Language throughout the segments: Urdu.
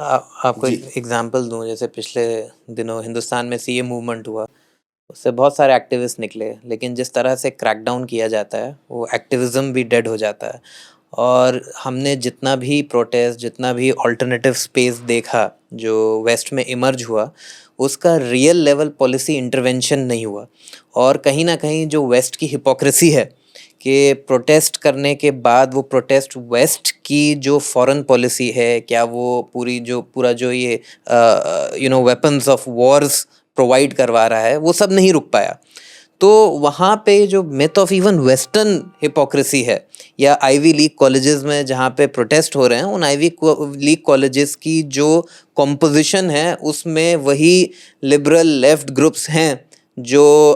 آپ کو جی ایک ایگزامپل دوں، جیسے پچھلے دنوں ہندوستان میں سی اے موومنٹ ہوا، اس سے بہت سارے ایکٹیوسٹ نکلے، لیکن جس طرح سے کریک ڈاؤن کیا جاتا ہے وہ ایکٹیوزم بھی ڈیڈ ہو جاتا ہے. اور ہم نے جتنا بھی پروٹیسٹ، جتنا بھی آلٹرنیٹیو اسپیس دیکھا جو ویسٹ میں ایمرج ہوا، اس کا ریئل لیول پالیسی انٹرونشن نہیں ہوا. اور کہیں نہ کہیں جو ویسٹ کی ہپوکریسی ہے کہ پروٹیسٹ کرنے کے بعد وہ پروٹیسٹ ویسٹ کی جو فورن پالیسی ہے، کیا وہ پورا جو یہ ویپنز آف وارز پرووائڈ کروا رہا ہے، وہ سب نہیں رک پایا. تو وہاں پہ جو math of even western hypocrisy ہے، یا آئی وی لیگ کالجز میں جہاں پہ پروٹیسٹ ہو رہے ہیں، ان آئی وی لیگ کالجز کی جو کمپوزیشن ہے اس میں وہی لبرل لیفٹ گروپس ہیں جو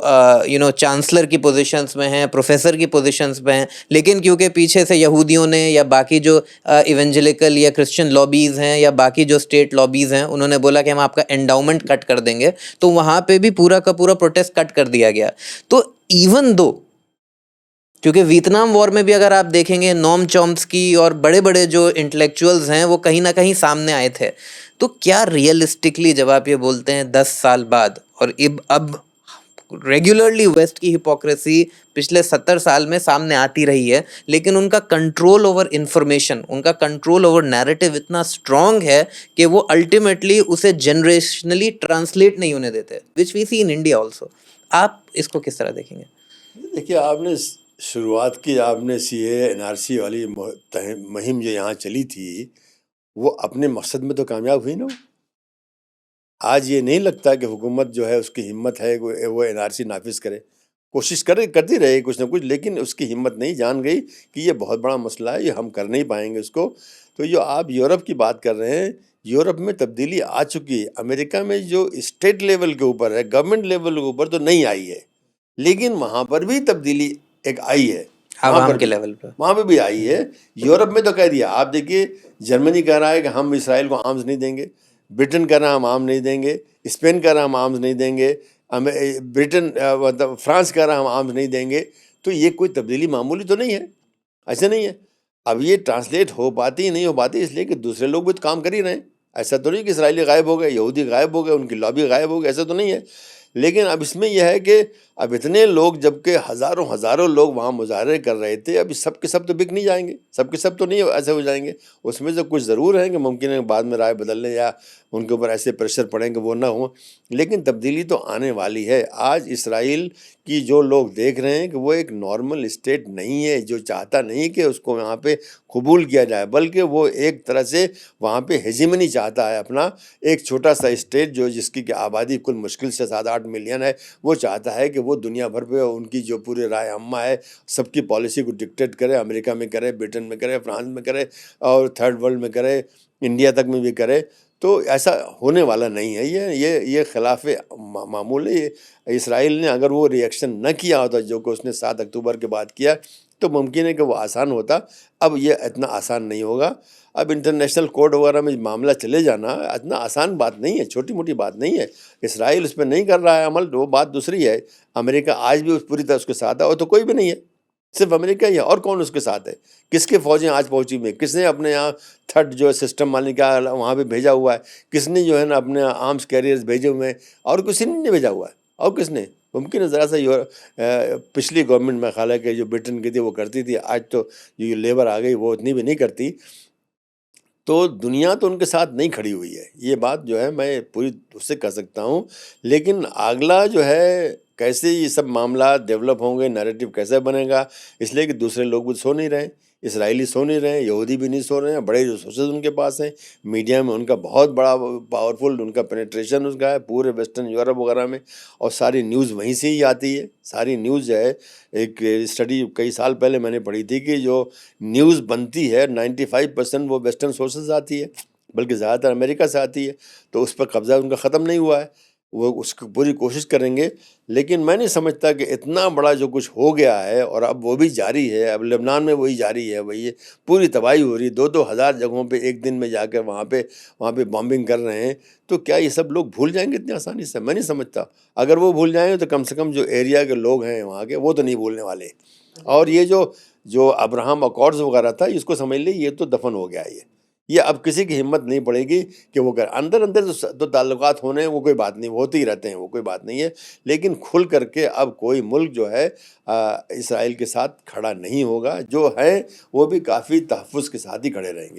چانسلر کی پوزیشنز میں ہیں، پروفیسر کی پوزیشنز میں ہیں، لیکن کیونکہ پیچھے سے یہودیوں نے یا باقی جو ایونجلیکل یا کرسچن لابیز ہیں یا باقی جو اسٹیٹ لابیز ہیں، انہوں نے بولا کہ ہم آپ کا انڈاؤمنٹ کٹ کر دیں گے، تو وہاں پہ بھی پورا کا پورا پروٹیسٹ کٹ کر دیا گیا. تو ایون دو، کیونکہ ویتنام وار میں بھی اگر آپ دیکھیں گے نوم چومسکی اور بڑے بڑے جو انٹلیکچوئلز ہیں وہ کہیں نہ کہیں سامنے آئے تھے. تو کیا ریئلسٹکلی جب آپ یہ بولتے ہیں 10 سال بعد، اور اب ریگولرلی ویسٹ کی ہپوکریسی پچھلے 70 سال میں سامنے آتی رہی ہے، لیکن ان کا کنٹرول اوور انفارمیشن، ان کا کنٹرول اوور نیریٹو اتنا اسٹرانگ ہے کہ وہ الٹیمیٹلی اسے جنریشنلی ٹرانسلیٹ نہیں ہونے دیتے، وچ وی سی ان انڈیا آلسو. آپ اس کو کس طرح دیکھیں گے؟ دیکھیے، آپ نے شروعات کی، آپ نے سی اے این آر سی والی مہم جو یہاں چلی تھی، وہ اپنے مقصد میں تو کامیاب ہوئی نا. آج یہ نہیں لگتا کہ حکومت جو ہے اس کی ہمت ہے وہ این آر سی نافذ کرے. کوشش کرتی رہے کچھ نہ کچھ، لیکن اس کی ہمت نہیں، جان گئی کہ یہ بہت بڑا مسئلہ ہے، یہ ہم کر نہیں پائیں گے اس کو. تو جو آپ یورپ کی بات کر رہے ہیں، یورپ میں تبدیلی آ چکی ہے. امریکہ میں جو اسٹیٹ لیول کے اوپر ہے، گورنمنٹ لیول کے اوپر تو نہیں آئی ہے، لیکن وہاں پر بھی تبدیلی ایک آئی ہے. عوام کے لیول پہ وہاں پہ بھی آئی ہے. یورپ میں تو کہہ دیا. آپ دیکھیے، جرمنی کہہ رہا ہے کہ ہم اسرائیل کو آرمز نہیں دیں گے، برٹن کہہ رہا ہم آرمز نہیں دیں گے، اسپین کہہ رہا ہم آرمز نہیں دیں گے، فرانس کہہ رہا ہم آرمز نہیں دیں گے. تو یہ کوئی تبدیلی معمولی تو نہیں ہے، ایسا نہیں ہے. اب یہ ٹرانسلیٹ ہو پاتی نہیں ہو پاتی اس لیے کہ دوسرے لوگ بھی تو کام کر ہی رہے ہیں. ایسا تو نہیں کہ اسرائیلی غائب ہو گئے، یہودی غائب ہو گئے، ان کی لابی غائب ہو گئی، ایسا تو نہیں ہے. لیکن اب اس میں یہ ہے کہ اب اتنے لوگ، جبکہ ہزاروں لوگ وہاں مظاہرے کر رہے تھے، اب سب کے سب تو بک نہیں جائیں گے، سب کے سب تو نہیں ایسے ہو جائیں گے. اس میں سے کچھ ضرور ہیں کہ ممکن ہے بعد میں رائے بدل لیں یا ان کے اوپر ایسے پریشر پڑیں کہ وہ نہ ہوں، لیکن تبدیلی تو آنے والی ہے. آج اسرائیل کی جو لوگ دیکھ رہے ہیں کہ وہ ایک نارمل اسٹیٹ نہیں ہے، جو چاہتا نہیں کہ اس کو وہاں پہ قبول کیا جائے، بلکہ وہ ایک طرح سے وہاں پہ ہیجمنی چاہتا ہے. اپنا ایک چھوٹا سا اسٹیٹ جو جس کی آبادی کل مشکل سے 7-8 ملین ہے، وہ چاہتا ہے کہ وہ دنیا بھر پہ ان کی جو پورے رائے عامہ ہے سب کی پالیسی کو ڈکٹیٹ کرے. امریکہ میں کرے، برٹن میں کرے، فرانس میں کرے، اور تھرڈ ورلڈ میں کرے، انڈیا تک میں بھی کرے. تو ایسا ہونے والا نہیں ہے. یہ خلاف معمول ہے. اسرائیل نے اگر وہ ری ایکشن نہ کیا ہوتا جو کہ اس نے 7 اکتوبر کے بعد کیا، تو ممکن ہے کہ وہ آسان ہوتا. اب یہ اتنا آسان نہیں ہوگا. اب انٹرنیشنل کورٹ وغیرہ میں معاملہ چلے جانا اتنا آسان بات نہیں ہے، چھوٹی موٹی بات نہیں ہے. اسرائیل اس پہ نہیں کر رہا ہے عمل، وہ بات دوسری ہے. امریکہ آج بھی پوری طرح اس کے ساتھ ہے، اور تو کوئی بھی نہیں ہے، صرف امریکہ ہی ہے. اور کون اس کے ساتھ ہے؟ کس کے فوجیں آج پہنچی ہوئی ہیں؟ کس نے اپنے یہاں تھرڈ جو سسٹم ماننے کا وہاں پہ بھیجا ہوا ہے؟ کس نے جو ہے نا اپنے آرمز کیریئرز بھیجے ہوئے ہیں؟ اور کسی نے نہیں بھیجا ہوا ہے. اور کس نے؟ ممکن ہے ذرا سا پچھلی گورنمنٹ میں خیال ہے کہ جو برٹن کی تھی وہ کرتی تھی. آج تو جو لیبر آ گئی وہ اتنی بھی نہیں کرتی. تو دنیا تو ان کے ساتھ نہیں کھڑی ہوئی ہے. یہ بات جو ہے میں پوری اس سے کہہ سکتا ہوں. لیکن اگلا جو ہے کیسے یہ سب معاملات ڈیولپ ہوں گے، نیریٹو کیسے بنے گا، اس لیے کہ دوسرے لوگ بھی سو نہیں رہے، اسرائیلی سو نہیں رہے، یہودی بھی نہیں سو رہے ہیں. بڑے ریسورسز ان کے پاس ہیں، میڈیا میں ان کا بہت بڑا پاورفل ان کا پینیٹریشن اس کا ہے پورے ویسٹرن یورپ وغیرہ میں، اور ساری نیوز وہیں سے ہی آتی ہے. ساری نیوز جو ہے، ایک اسٹڈی کئی سال پہلے میں نے پڑھی تھی کہ جو نیوز بنتی ہے 95% وہ ویسٹرن سورسز آتی ہے، بلکہ زیادہ تر امریکہ سے آتی ہے. تو اس پر قبضہ ان کا ختم نہیں ہوا ہے. وہ اس کی پوری کوشش کریں گے، لیکن میں نہیں سمجھتا کہ اتنا بڑا جو کچھ ہو گیا ہے، اور اب وہ بھی جاری ہے. اب لبنان میں وہی جاری ہے، وہی پوری تباہی ہو رہی ہے. 2-2 ہزار جگہوں پہ ایک دن میں جا کر وہاں پہ بامبنگ کر رہے ہیں. تو کیا یہ سب لوگ بھول جائیں گے اتنی آسانی سے؟ میں نہیں سمجھتا. اگر وہ بھول جائیں گے تو کم سے کم جو ایریا کے لوگ ہیں وہاں کے، وہ تو نہیں بھولنے والے. اور یہ جو ابراہم اکارڈز وغیرہ تھا، اس کو سمجھ لیں یہ تو دفن ہو گیا. یہ اب کسی کی ہمت نہیں پڑے گی کہ وہ اندر اندر تو تعلقات ہونے ہیں، وہ کوئی بات نہیں، ہوتے ہی رہتے ہیں، وہ کوئی بات نہیں ہے، لیکن کھل کر کے اب کوئی ملک جو ہے اسرائیل کے ساتھ کھڑا نہیں ہوگا، جو ہے وہ بھی کافی تحفظ کے ساتھ ہی کھڑے رہیں گے۔